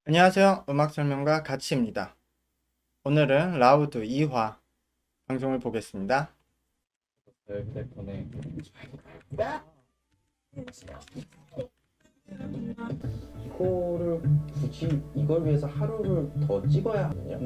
안녕하세요. 음악 설명가 가치입니다. 오늘은 라우드 2화 방송을 보겠습니다. 이거를 굳이 이걸 위해서 하루를 더 찍어야 하느냐?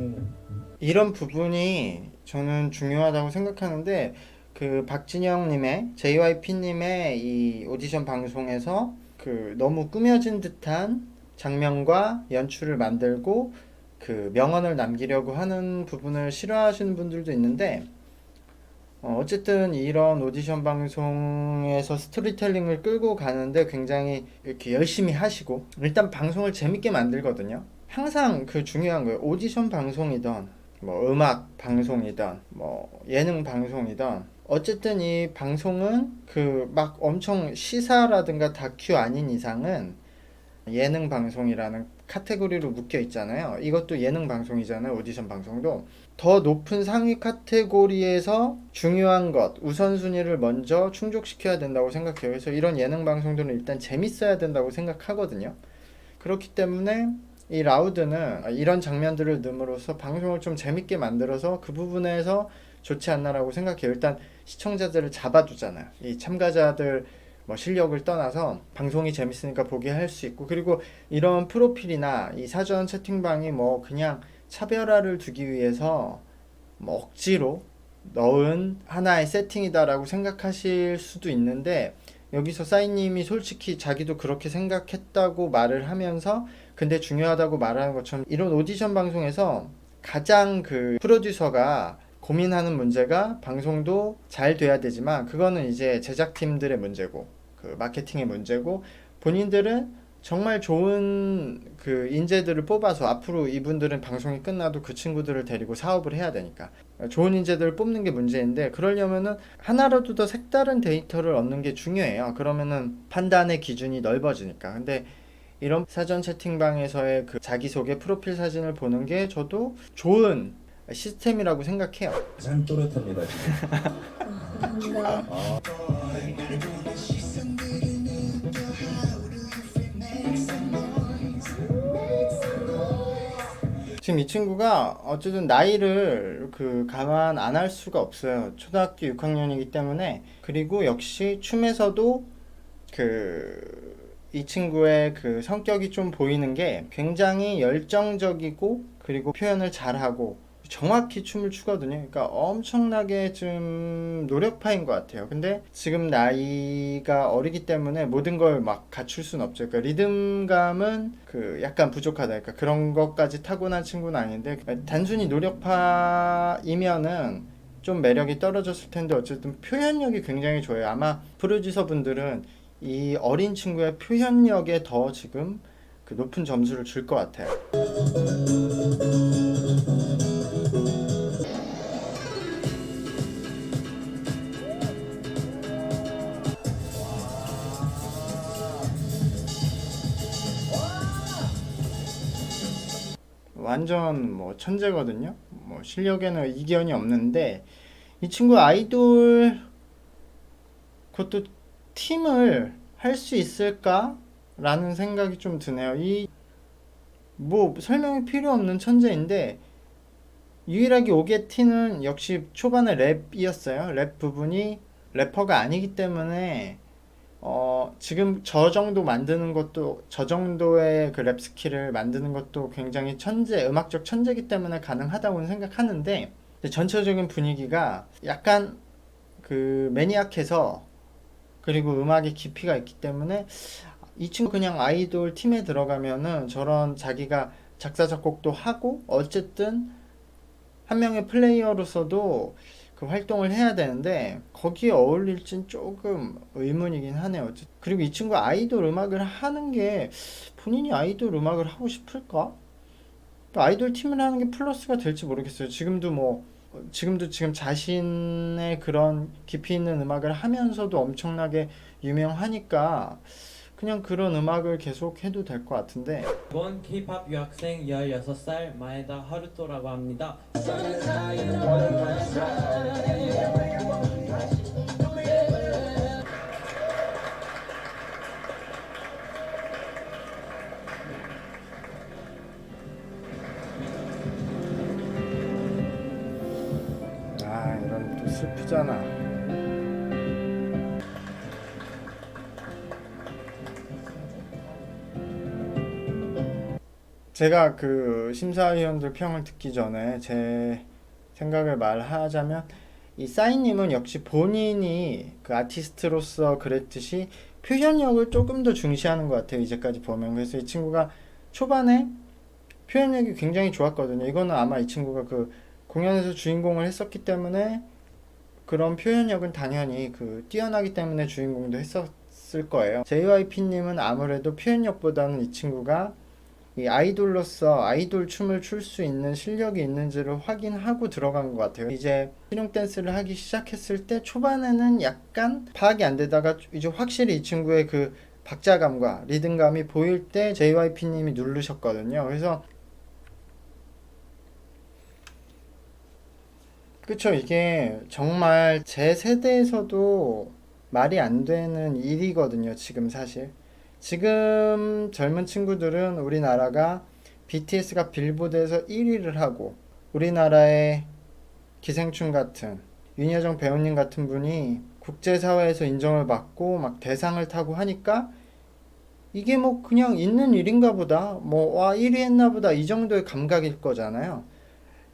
이런 부분이 저는 중요하다고 생각하는데 그 박진영님의 JYP님의 이 오디션 방송에서 그 너무 꾸며진 듯한 장면과 연출을 만들고 그 명언을 남기려고 하는 부분을 싫어하시는 분들도 있는데 어쨌든 이런 오디션 방송에서 스토리텔링을 끌고 가는데 굉장히 이렇게 열심히 하시고 일단 방송을 재밌게 만들거든요. 항상 그 중요한 거예요. 오디션 방송이든 뭐 음악 방송이든 뭐 예능 방송이든 어쨌든 이 방송은 그 막 엄청 시사라든가 다큐 아닌 이상은 예능 방송이라는 카테고리로 묶여 있잖아요. 이것도 예능 방송이잖아요. 오디션 방송도. 더 높은 상위 카테고리에서 중요한 것, 우선순위를 먼저 충족시켜야 된다고 생각해요. 그래서 이런 예능 방송들은 일단 재밌어야 된다고 생각하거든요. 그렇기 때문에 이 라우드는 이런 장면들을 넣음으로써 방송을 좀 재밌게 만들어서 그 부분에서 좋지 않나라고 생각해요. 일단 시청자들을 잡아두잖아요. 이 참가자들 뭐 실력을 떠나서 방송이 재밌으니까 보게 할 수 있고, 그리고 이런 프로필이나 이 사전 채팅방이 뭐 그냥 차별화를 두기 위해서 뭐 억지로 넣은 하나의 세팅이다라고 생각하실 수도 있는데, 여기서 싸이님이 솔직히 자기도 그렇게 생각했다고 말을 하면서 근데 중요하다고 말하는 것처럼 이런 오디션 방송에서 가장 그 프로듀서가 고민하는 문제가 방송도 잘 돼야 되지만 그거는 이제 제작팀들의 문제고 그 마케팅의 문제고, 본인들은 정말 좋은 그 인재들을 뽑아서 앞으로 이분들은 방송이 끝나도 그 친구들을 데리고 사업을 해야 되니까 좋은 인재들을 뽑는 게 문제인데, 그러려면은 하나라도 더 색다른 데이터를 얻는 게 중요해요. 그러면은 판단의 기준이 넓어지니까. 근데 이런 사전 채팅방에서의 그 자기소개 프로필 사진을 보는 게 저도 좋은 시스템이라고 생각해요. 참 또렷합니다 지금. 지금 이 친구가 어쨌든 나이를 그 감안 안 할 수가 없어요. 초등학교 6학년이기 때문에. 그리고 역시 춤에서도 그 이 친구의 그 성격이 좀 보이는 게 굉장히 열정적이고 그리고 표현을 잘하고 정확히 춤을 추거든요. 그러니까 엄청나게 좀 노력파인 것 같아요. 근데 지금 나이가 어리기 때문에 모든 걸 막 갖출 순 없죠. 그러니까 리듬감은 그 약간 부족하다. 그러니까 그런 것까지 타고난 친구는 아닌데 단순히 노력파이면은 좀 매력이 떨어졌을 텐데 어쨌든 표현력이 굉장히 좋아요. 아마 프로듀서 분들은 이 어린 친구의 표현력에 더 지금 그 높은 점수를 줄 것 같아요. 완전 뭐 천재거든요. 뭐 실력에는 이견이 없는데 이 친구 아이돌 그것도 팀을 할 수 있을까라는 생각이 좀 드네요. 이 뭐 설명이 필요 없는 천재인데 유일하게 오게티는 역시 초반에 랩이었어요. 랩 부분이 래퍼가 아니기 때문에 지금 저 정도 만드는 것도 저 정도의 그 랩 스킬을 만드는 것도 굉장히 천재, 음악적 천재이기 때문에 가능하다고는 생각하는데 전체적인 분위기가 약간 그 매니악해서 그리고 음악의 깊이가 있기 때문에 이 친구 그냥 아이돌 팀에 들어가면은 저런 자기가 작사 작곡도 하고 어쨌든 한 명의 플레이어로서도 그 활동을 해야 되는데 거기에 어울릴진 조금 의문이긴 하네요. 그리고 이 친구 아이돌 음악을 하는 게 본인이 아이돌 음악을 하고 싶을까? 또 아이돌 팀을 하는 게 플러스가 될지 모르겠어요. 지금도 지금 자신의 그런 깊이 있는 음악을 하면서도 엄청나게 유명하니까 그냥 그런 음악을 계속 해도 될 것 같은데. 이번 K-pop 유학생 16살 마에다 하루토라고 합니다. 아, 이런 또 슬프잖아. 제가 그 심사위원들 평을 듣기 전에 제 생각을 말하자면, 이 싸이님은 역시 본인이 그 아티스트로서 그랬듯이 표현력을 조금 더 중시하는 것 같아요, 이제까지 보면. 그래서 이 친구가 초반에 표현력이 굉장히 좋았거든요. 이거는 아마 이 친구가 그 공연에서 주인공을 했었기 때문에, 그런 표현력은 당연히 그 뛰어나기 때문에 주인공도 했었을 거예요. JYP님은 아무래도 표현력보다는 이 친구가 이 아이돌로서 아이돌 춤을 출 수 있는 실력이 있는지를 확인하고 들어간 것 같아요. 이제 실용 댄스를 하기 시작했을 때 초반에는 약간 파악이 안 되다가 이제 확실히 이 친구의 그 박자감과 리듬감이 보일 때 JYP님이 누르셨거든요. 그래서 그쵸, 이게 정말 제 세대에서도 말이 안 되는 일이거든요, 지금 사실. 지금 젊은 친구들은 우리나라가 BTS가 빌보드에서 1위를 하고, 우리나라의 기생충 같은 윤여정 배우님 같은 분이 국제사회에서 인정을 받고 막 대상을 타고 하니까 이게 뭐 그냥 있는 일인가 보다, 뭐, 와, 1위 했나 보다, 이 정도의 감각일 거잖아요.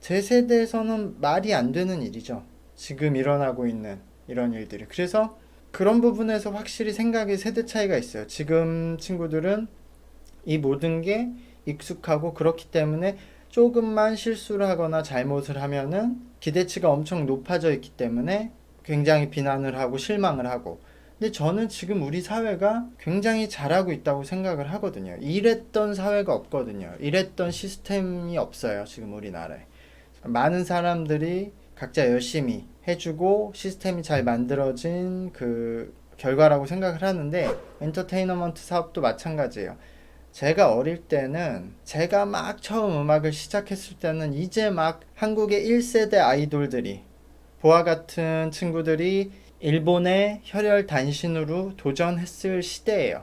제 세대에서는 말이 안 되는 일이죠. 지금 일어나고 있는 이런 일들이. 그래서 그런 부분에서 확실히 생각의 세대 차이가 있어요. 지금 친구들은 이 모든 게 익숙하고 그렇기 때문에 조금만 실수를 하거나 잘못을 하면은 기대치가 엄청 높아져 있기 때문에 굉장히 비난을 하고 실망을 하고. 근데 저는 지금 우리 사회가 굉장히 잘하고 있다고 생각을 하거든요. 이랬던 사회가 없거든요. 이랬던 시스템이 없어요, 지금 우리나라에. 많은 사람들이 각자 열심히 해주고 시스템이 잘 만들어진 그 결과라고 생각을 하는데, 엔터테이너먼트 사업도 마찬가지예요. 제가 어릴 때는, 제가 막 처음 음악을 시작했을 때는 이제 막 한국의 1세대 아이돌들이, 보아 같은 친구들이 일본의 혈혈 단신으로 도전했을 시대예요.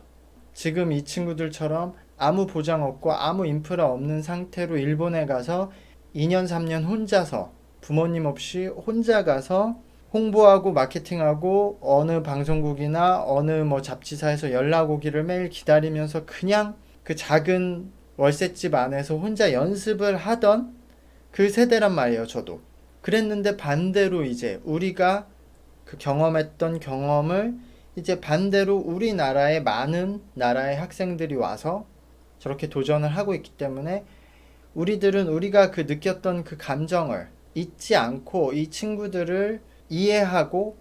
지금 이 친구들처럼 아무 보장 없고 아무 인프라 없는 상태로 일본에 가서 2년 3년 혼자서, 부모님 없이 혼자 가서 홍보하고 마케팅하고 어느 방송국이나 어느 뭐 잡지사에서 연락 오기를 매일 기다리면서 그냥 그 작은 월세집 안에서 혼자 연습을 하던 그 세대란 말이에요, 저도. 그랬는데 반대로 이제 우리가 그 경험했던 경험을 이제 반대로 우리나라의 많은 나라의 학생들이 와서 저렇게 도전을 하고 있기 때문에, 우리들은 우리가 그 느꼈던 그 감정을 잊지 않고 이 친구들을 이해하고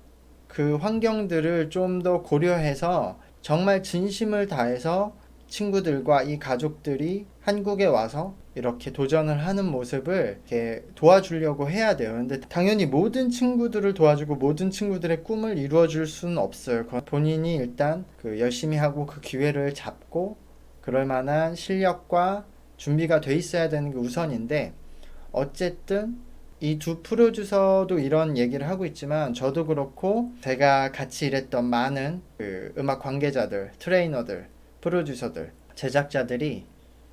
그 환경들을 좀 더 고려해서 정말 진심을 다해서 친구들과 이 가족들이 한국에 와서 이렇게 도전을 하는 모습을 이렇게 도와주려고 해야 돼요. 근데 당연히 모든 친구들을 도와주고 모든 친구들의 꿈을 이루어줄 수는 없어요. 본인이 일단 그 열심히 하고 그 기회를 잡고 그럴 만한 실력과 준비가 돼 있어야 되는 게 우선인데, 어쨌든 이 두 프로듀서도 이런 얘기를 하고 있지만 저도 그렇고 제가 같이 일했던 많은 그 음악 관계자들, 트레이너들, 프로듀서들, 제작자들이,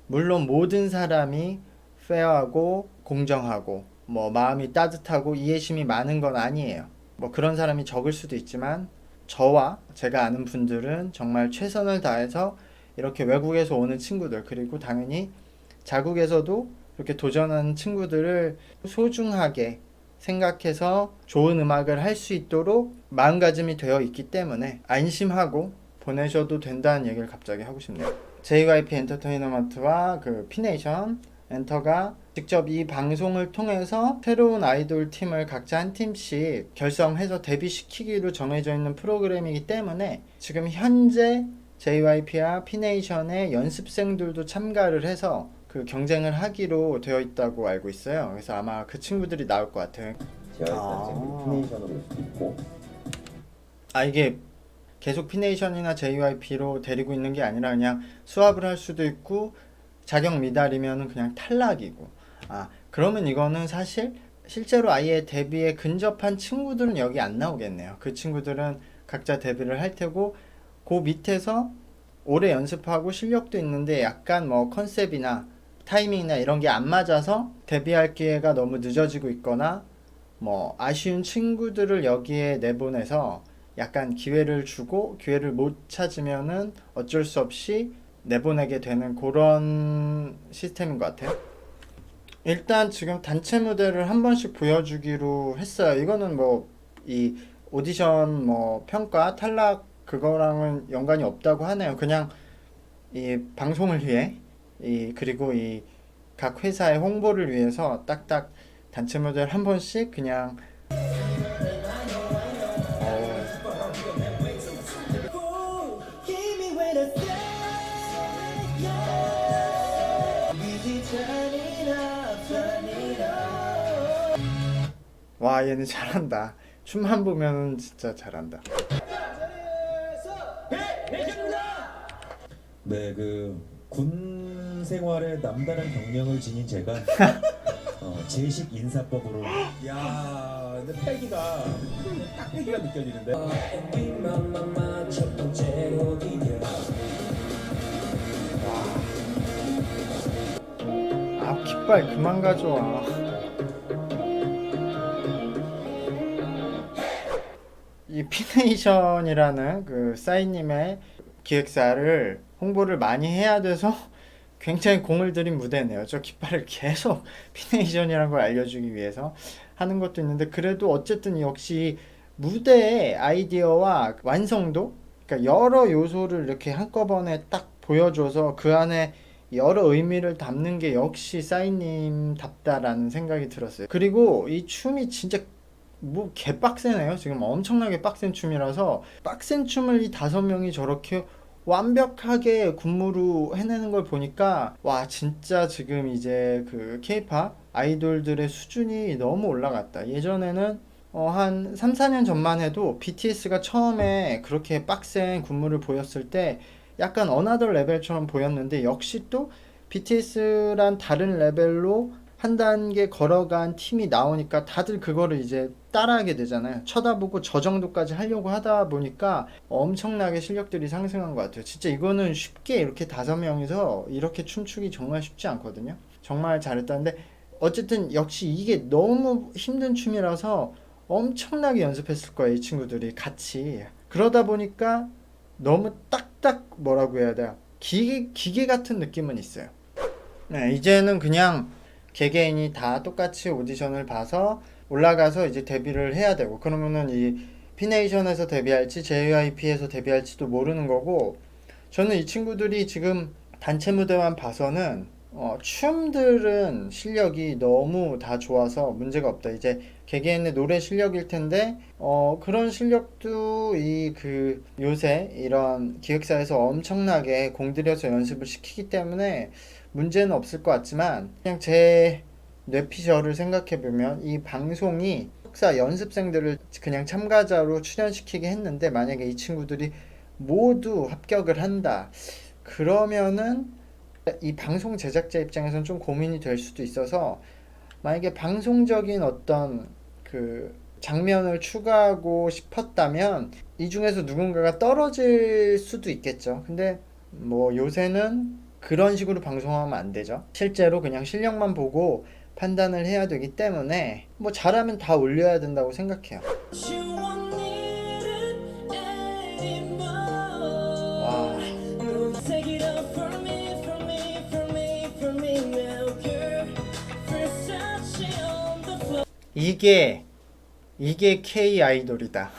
물론 모든 사람이 페어하고 공정하고 뭐 마음이 따뜻하고 이해심이 많은 건 아니에요. 뭐 그런 사람이 적을 수도 있지만 저와 제가 아는 분들은 정말 최선을 다해서 이렇게 외국에서 오는 친구들, 그리고 당연히 자국에서도 이렇게 도전하는 친구들을 소중하게 생각해서 좋은 음악을 할 수 있도록 마음가짐이 되어 있기 때문에 안심하고 보내셔도 된다는 얘기를 갑자기 하고 싶네요. JYP 엔터테인먼트와 그 피네이션 엔터가 직접 이 방송을 통해서 새로운 아이돌 팀을 각자 한 팀씩 결성해서 데뷔시키기로 정해져 있는 프로그램이기 때문에 지금 현재 JYP와 피네이션의 연습생들도 참가를 해서 그 경쟁을 하기로 되어 있다고 알고 있어요. 그래서 아마 그 친구들이 나올 것 같아요. 제가 일단 지금 피네이션으로 올 수도 있고. 이게 계속 피네이션이나 JYP로 데리고 있는 게 아니라 그냥 수합을 할 수도 있고 자격 미달이면 그냥 탈락이고. 그러면 이거는 사실 실제로 아예 데뷔에 근접한 친구들은 여기 안 나오겠네요. 그 친구들은 각자 데뷔를 할 테고 그 밑에서 오래 연습하고 실력도 있는데 약간 뭐 컨셉이나 타이밍이나 이런 게 안 맞아서 데뷔할 기회가 너무 늦어지고 있거나 뭐 아쉬운 친구들을 여기에 내보내서 약간 기회를 주고 기회를 못 찾으면은 어쩔 수 없이 내보내게 되는 그런 시스템인 것 같아요. 일단 지금 단체 무대를 한 번씩 보여주기로 했어요. 이거는 뭐 이 오디션 뭐 평가 탈락 그거랑은 연관이 없다고 하네요. 그냥 이 방송을 위해 그리고 이 각 회사의 홍보를 위해서 딱딱 단체 무대를 한 번씩 그냥 와 얘는 잘한다. 춤만 보면 진짜 잘한다. 네, 군 생활에 남다른 경력을 지닌 제가 제식 인사법으로 야, 근데 패기가 딱 패기가 느껴지는데. 깃발 그만 가져와. 이 피네이션이라는 그 싸이님의 기획사를 홍보를 많이 해야 돼서 굉장히 공을 들인 무대네요. 저 깃발을 계속 피네이션이라는 걸 알려주기 위해서 하는 것도 있는데 그래도 어쨌든 역시 무대의 아이디어와 완성도, 그러니까 여러 요소를 이렇게 한꺼번에 딱 보여줘서 그 안에 여러 의미를 담는 게 역시 싸이님답다라는 생각이 들었어요. 그리고 이 춤이 진짜 뭐 개빡세네요. 지금 엄청나게 빡센 춤이라서 빡센 춤을 이 5명이 저렇게 완벽하게 군무로 해내는 걸 보니까 와 진짜 지금 이제 그 케이팝 아이돌들의 수준이 너무 올라갔다. 예전에는 한 3, 4년 전만 해도 BTS가 처음에 그렇게 빡센 군무를 보였을 때 약간 어나더 레벨처럼 보였는데 역시 또 BTS란 다른 레벨로 한 단계 걸어간 팀이 나오니까 다들 그거를 이제 따라하게 되잖아요. 쳐다보고 저 정도까지 하려고 하다 보니까 엄청나게 실력들이 상승한 것 같아요. 진짜 이거는 쉽게 이렇게 5명이서 이렇게 춤추기 정말 쉽지 않거든요. 정말 잘했다는데 어쨌든 역시 이게 너무 힘든 춤이라서 엄청나게 연습했을 거예요. 이 친구들이 같이. 그러다 보니까 너무 딱딱 뭐라고 해야 돼요. 기계 같은 느낌은 있어요. 네, 이제는 그냥 개개인이 다 똑같이 오디션을 봐서 올라가서 이제 데뷔를 해야 되고 그러면은 이 피네이션에서 데뷔할지 JYP에서 데뷔할지도 모르는 거고 저는 이 친구들이 지금 단체 무대만 봐서는 춤들은 실력이 너무 다 좋아서 문제가 없다. 이제 개개인의 노래 실력일 텐데 그런 실력도 요새 이런 기획사에서 엄청나게 공들여서 연습을 시키기 때문에 문제는 없을 것 같지만 그냥 제 뇌피셜을 생각해보면 이 방송이 석사 연습생들을 그냥 참가자로 출연시키게 했는데 만약에 이 친구들이 모두 합격을 한다 그러면은 이 방송 제작자 입장에서는 좀 고민이 될 수도 있어서 만약에 방송적인 어떤 그 장면을 추가하고 싶었다면 이 중에서 누군가가 떨어질 수도 있겠죠. 근데 뭐 요새는 그런 식으로 방송하면 안 되죠. 실제로 그냥 실력만 보고 판단을 해야 되기 때문에 뭐 잘하면 다 올려야 된다고 생각해요. 와. 이게 K 아이돌이다.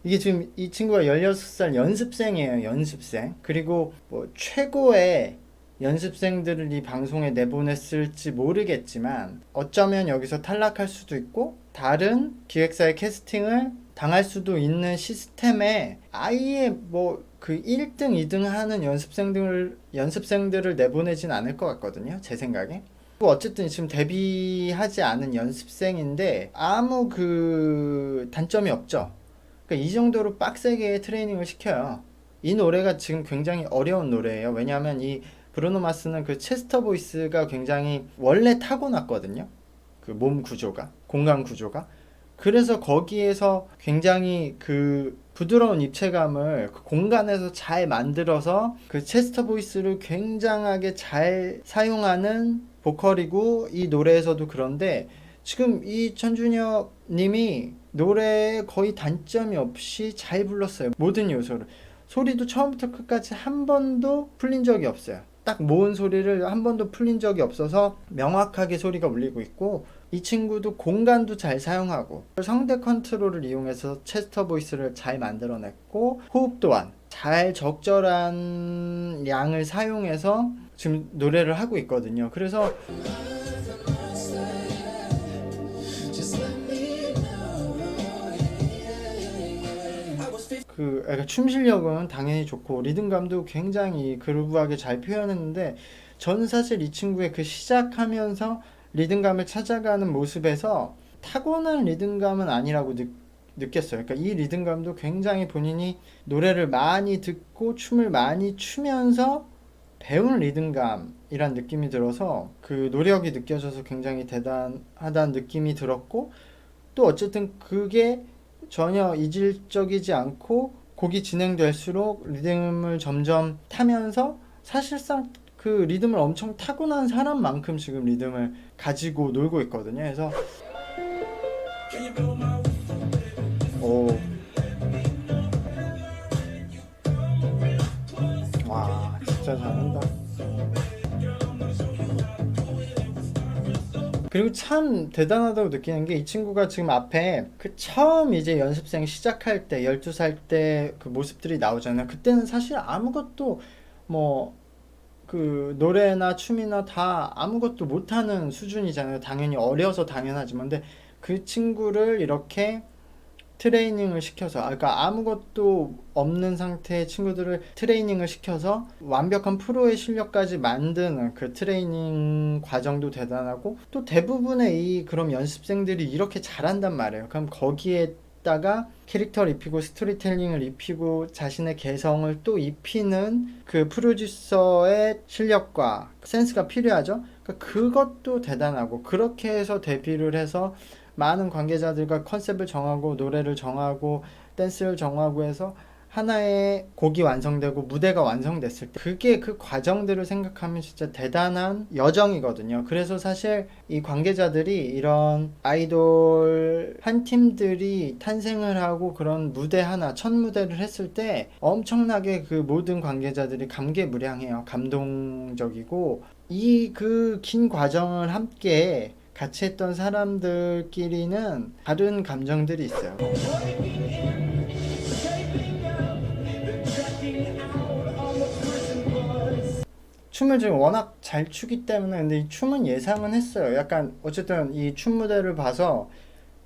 이게 지금 이 친구가 16살 연습생이에요. 연습생. 그리고 뭐 최고의 연습생들을 이 방송에 내보냈을지 모르겠지만 어쩌면 여기서 탈락할 수도 있고 다른 기획사의 캐스팅을 당할 수도 있는 시스템에 아예 뭐 그 1등, 2등 하는 연습생들을 내보내진 않을 것 같거든요. 제 생각에. 어쨌든 지금 데뷔하지 않은 연습생인데 아무 그 단점이 없죠. 그러니까 이 정도로 빡세게 트레이닝을 시켜요. 이 노래가 지금 굉장히 어려운 노래예요. 왜냐하면 이 브루노 마스는 그 체스터 보이스가 굉장히 원래 타고났거든요. 그 몸 구조가, 공간 구조가. 그래서 거기에서 굉장히 그 부드러운 입체감을 그 공간에서 잘 만들어서 그 체스터 보이스를 굉장하게 잘 사용하는 보컬이고, 이 노래에서도 그런데 지금 이 천준혁 님이 노래에 거의 단점이 없이 잘 불렀어요. 모든 요소를. 소리도 처음부터 끝까지 한 번도 풀린 적이 없어요. 딱 모은 소리를 한 번도 풀린 적이 없어서 명확하게 소리가 울리고 있고, 이 친구도 공간도 잘 사용하고 성대 컨트롤을 이용해서 체스터 보이스를 잘 만들어냈고, 호흡 또한 잘 적절한 양을 사용해서 지금 노래를 하고 있거든요. 그래서 그러니까 춤 실력은 당연히 좋고 리듬감도 굉장히 그루브하게 잘 표현했는데, 저는 사실 이 친구의 그 시작하면서 리듬감을 찾아가는 모습에서 타고난 리듬감은 아니라고 느꼈어요. 그러니까 이 리듬감도 굉장히 본인이 노래를 많이 듣고 춤을 많이 추면서 배운 리듬감이란 느낌이 들어서 그 노력이 느껴져서 굉장히 대단하다는 느낌이 들었고, 또 어쨌든 그게 전혀 이질적이지 않고 곡이 진행될수록 리듬을 점점 타면서 사실상 그 리듬을 엄청 타고난 사람만큼 지금 리듬을 가지고 놀고 있거든요. 그래서 와, 진짜 잘한다. 그리고 참 대단하다고 느끼는 게, 이 친구가 지금 앞에 그 처음 이제 연습생 시작할 때 12살 때 그 모습들이 나오잖아요. 그때는 사실 아무것도 뭐 그 노래나 춤이나 다 아무것도 못하는 수준이잖아요. 당연히 어려서 당연하지만. 근데 그 친구를 이렇게 트레이닝을 시켜서, 그러니까 아무것도 없는 상태의 친구들을 트레이닝을 시켜서 완벽한 프로의 실력까지 만드는 그 트레이닝 과정도 대단하고, 또 대부분의 이 그럼 연습생들이 이렇게 잘한단 말이에요. 그럼 거기에다가 캐릭터를 입히고 스토리텔링을 입히고 자신의 개성을 또 입히는 그 프로듀서의 실력과 센스가 필요하죠. 그러니까 그것도 대단하고, 그렇게 해서 데뷔를 해서 많은 관계자들과 컨셉을 정하고 노래를 정하고 댄스를 정하고 해서 하나의 곡이 완성되고 무대가 완성됐을 때, 그게 그 과정들을 생각하면 진짜 대단한 여정이거든요. 그래서 사실 이 관계자들이 이런 아이돌 한 팀들이 탄생을 하고 그런 무대 하나, 첫 무대를 했을 때 엄청나게 그 모든 관계자들이 감개무량해요. 감동적이고, 이 그 긴 과정을 함께 같이 했던 사람들끼리는 다른 감정들이 있어요. 춤을 지금 워낙 잘 추기 때문에, 근데 이 춤은 예상은 했어요. 약간 어쨌든 이 춤 무대를 봐서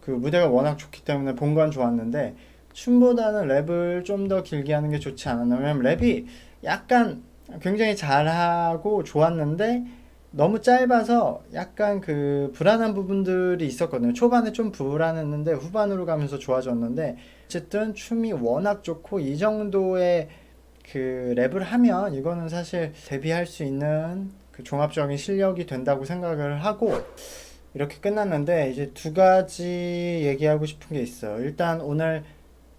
그 무대가 워낙 좋기 때문에 본 건 좋았는데, 춤보다는 랩을 좀 더 길게 하는 게 좋지 않았나. 왜냐면 랩이 약간 굉장히 잘하고 좋았는데 너무 짧아서 약간 그 불안한 부분들이 있었거든요. 초반에 좀 불안했는데 후반으로 가면서 좋아졌는데, 어쨌든 춤이 워낙 좋고 이 정도의 그 랩을 하면 이거는 사실 데뷔할 수 있는 그 종합적인 실력이 된다고 생각을 하고, 이렇게 끝났는데 이제 두 가지 얘기하고 싶은 게 있어요. 일단 오늘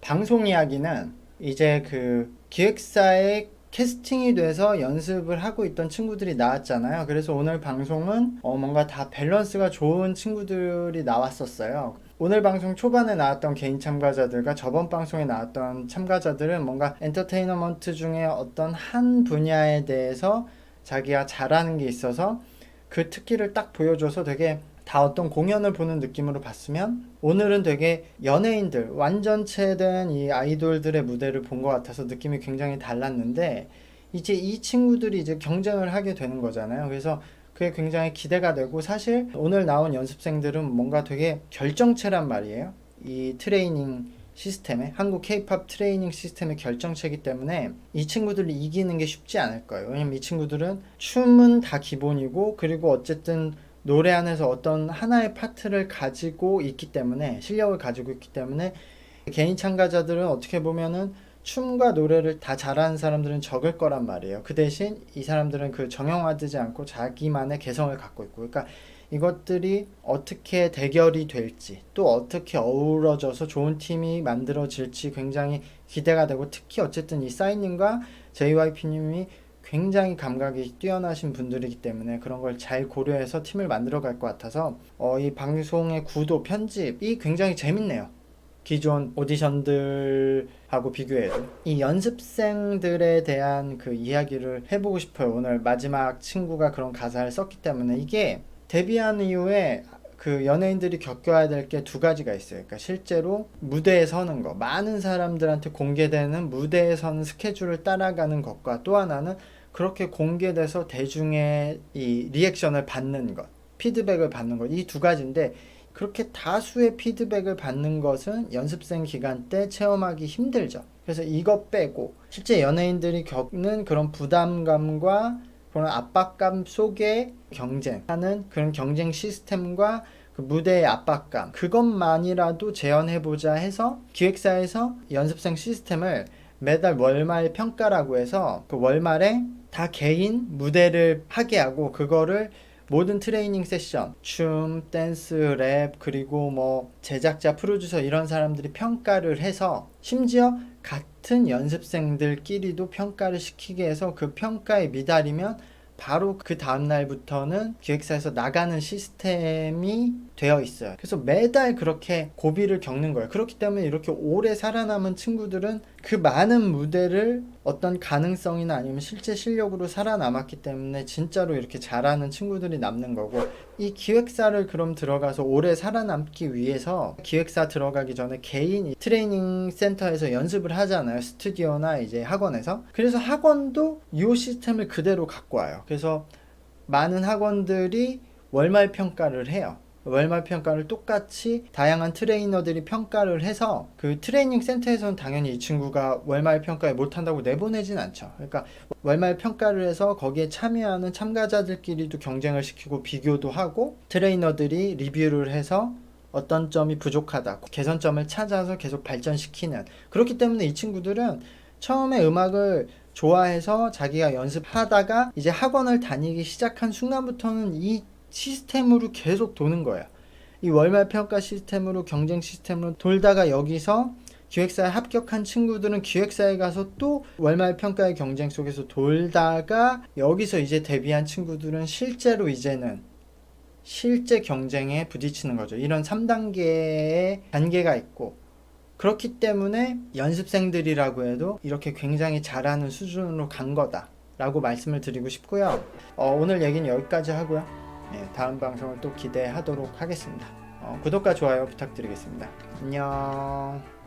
방송 이야기는 이제 그 기획사의 캐스팅이 돼서 연습을 하고 있던 친구들이 나왔잖아요. 그래서 오늘 방송은 뭔가 다 밸런스가 좋은 친구들이 나왔었어요. 오늘 방송 초반에 나왔던 개인 참가자들과 저번 방송에 나왔던 참가자들은 뭔가 엔터테이너먼트 중에 어떤 한 분야에 대해서 자기가 잘하는 게 있어서 그 특기를 딱 보여줘서 되게 다 어떤 공연을 보는 느낌으로 봤으면, 오늘은 되게 연예인들, 완전체 된 이 아이돌들의 무대를 본 것 같아서 느낌이 굉장히 달랐는데, 이제 이 친구들이 이제 경쟁을 하게 되는 거잖아요. 그래서 그게 굉장히 기대가 되고, 사실 오늘 나온 연습생들은 뭔가 되게 결정체란 말이에요. 이 트레이닝 시스템에, 한국 K-POP 트레이닝 시스템의 결정체이기 때문에 이 친구들이 이기는 게 쉽지 않을 거예요. 왜냐면 이 친구들은 춤은 다 기본이고, 그리고 어쨌든 노래 안에서 어떤 하나의 파트를 가지고 있기 때문에, 실력을 가지고 있기 때문에 개인 참가자들은 어떻게 보면은 춤과 노래를 다 잘하는 사람들은 적을 거란 말이에요. 그 대신 이 사람들은 그 정형화되지 않고 자기만의 개성을 갖고 있고, 그러니까 이것들이 어떻게 대결이 될지 또 어떻게 어우러져서 좋은 팀이 만들어질지 굉장히 기대가 되고, 특히 어쨌든 이 싸이님과 JYP님이 굉장히 감각이 뛰어나신 분들이기 때문에 그런 걸 잘 고려해서 팀을 만들어 갈 것 같아서 이 방송의 구도, 편집이 굉장히 재밌네요. 기존 오디션들하고 비교해도 이 연습생들에 대한 그 이야기를 해보고 싶어요. 오늘 마지막 친구가 그런 가사를 썼기 때문에. 이게 데뷔한 이후에 그 연예인들이 겪어야 될 게 두 가지가 있어요. 그러니까 실제로 무대에 서는 거, 많은 사람들한테 공개되는 무대에 서는 스케줄을 따라가는 것과, 또 하나는 그렇게 공개돼서 대중의 이 리액션을 받는 것, 피드백을 받는 것, 이 두 가지인데, 그렇게 다수의 피드백을 받는 것은 연습생 기간 때 체험하기 힘들죠. 그래서 이것 빼고 실제 연예인들이 겪는 그런 부담감과 그런 압박감 속에 경쟁하는 그런 경쟁 시스템과 그 무대의 압박감, 그것만이라도 재현해보자 해서 기획사에서 연습생 시스템을 매달 월말 평가라고 해서 그 월말에 다 개인 무대를 하게 하고, 그거를 모든 트레이닝 세션, 춤, 댄스, 랩, 그리고 뭐 제작자, 프로듀서 이런 사람들이 평가를 해서, 심지어 같은 연습생들끼리도 평가를 시키게 해서 그 평가에 미달이면 바로 그 다음날부터는 기획사에서 나가는 시스템이 되어 있어요. 그래서 매달 그렇게 고비를 겪는 거예요. 그렇기 때문에 이렇게 오래 살아남은 친구들은 그 많은 무대를 어떤 가능성이나 아니면 실제 실력으로 살아남았기 때문에 진짜로 이렇게 잘하는 친구들이 남는 거고, 이 기획사를 그럼 들어가서 오래 살아남기 위해서 기획사 들어가기 전에 개인 트레이닝 센터에서 연습을 하잖아요. 스튜디오나 이제 학원에서. 그래서 학원도 이 시스템을 그대로 갖고 와요. 그래서 많은 학원들이 월말 평가를 해요. 월말 평가를 똑같이 다양한 트레이너들이 평가를 해서, 그 트레이닝 센터에서는 당연히 이 친구가 월말 평가에 못한다고 내보내진 않죠. 그러니까 월말 평가를 해서 거기에 참여하는 참가자들끼리도 경쟁을 시키고 비교도 하고, 트레이너들이 리뷰를 해서 어떤 점이 부족하다, 개선점을 찾아서 계속 발전시키는. 그렇기 때문에 이 친구들은 처음에 음악을 좋아해서 자기가 연습하다가 이제 학원을 다니기 시작한 순간부터는 이 시스템으로 계속 도는 거예요. 이 월말 평가 시스템으로, 경쟁 시스템으로 돌다가 여기서 기획사에 합격한 친구들은 기획사에 가서 또 월말 평가의 경쟁 속에서 돌다가, 여기서 이제 데뷔한 친구들은 실제로 이제는 실제 경쟁에 부딪히는 거죠. 이런 3단계의 단계가 있고, 그렇기 때문에 연습생들이라고 해도 이렇게 굉장히 잘하는 수준으로 간 거다 라고 말씀을 드리고 싶고요. 오늘 얘기는 여기까지 하고요. 다음 방송을 또 기대하도록 하겠습니다. 구독과 좋아요 부탁드리겠습니다. 안녕.